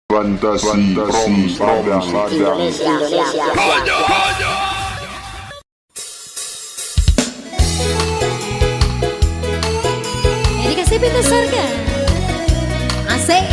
Fantasi Padang Indonesia. Ini kasih pintu surga. Asik.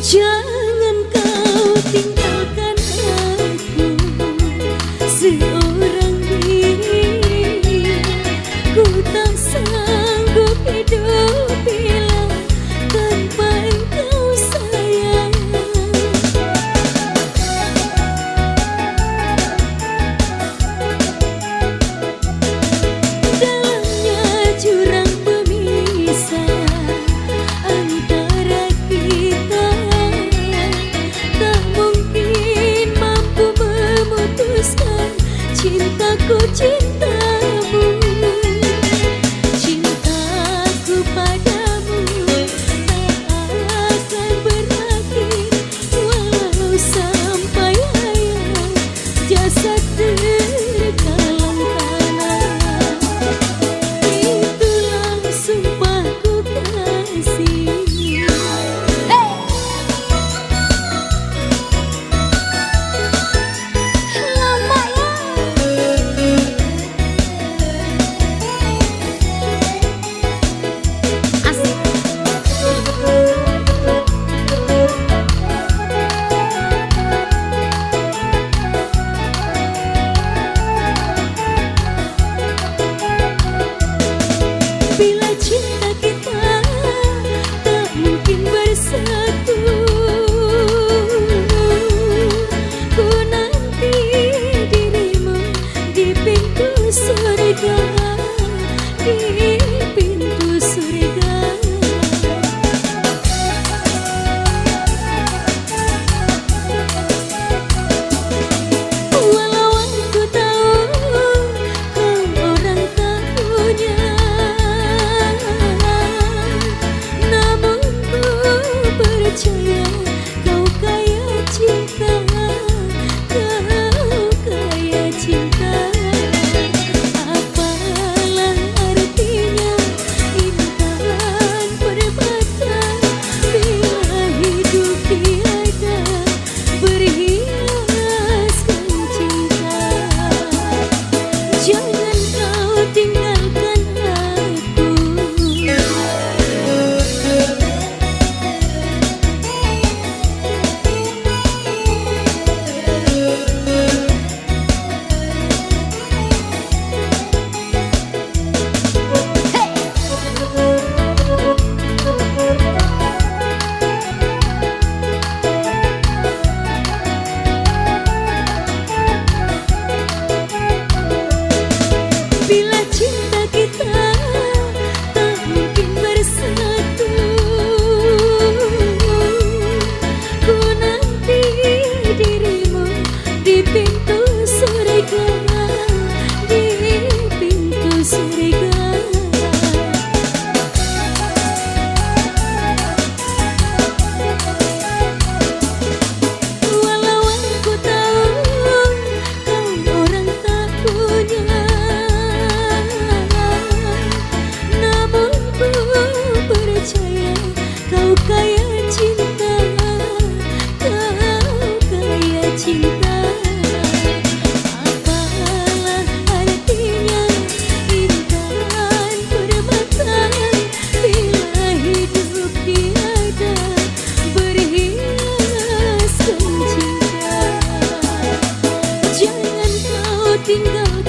Jangan kau tinggalkan aku seorang diri. Ku tak sanggup hidup bila tanpa engkau sayang. Dalamnya jurang pemisah antara kita, tak mungkin mampu memutuskan cintaku cintamu. Cintaku padamu tak akan berakhir walau sampai hayat jasad terkalang tanah. Itulah sumpahku kasih. Bila cinta kita tak mungkin bersatu, ku nanti dirimu di pintu surga, di pintu surga. Walau aku tahu kau orang tak punya, namun ku percaya kau kaya cinta, kau kaya cinta. Apalah artinya intan permata bila hidup tiada berhiaskan cinta. Jangan kau tinggalkan aku. Bila cinta kita tak mungkin bersatu, ku nanti dirimu di pintu surga, di pintu surga. Walau aku tahu kau orang tak punya, namun ku percaya kau kaya cinta, kau kaya cinta. Apalah artinya intan permata bila hidup tiada berhiaskan cinta. Jangan kau tinggalkan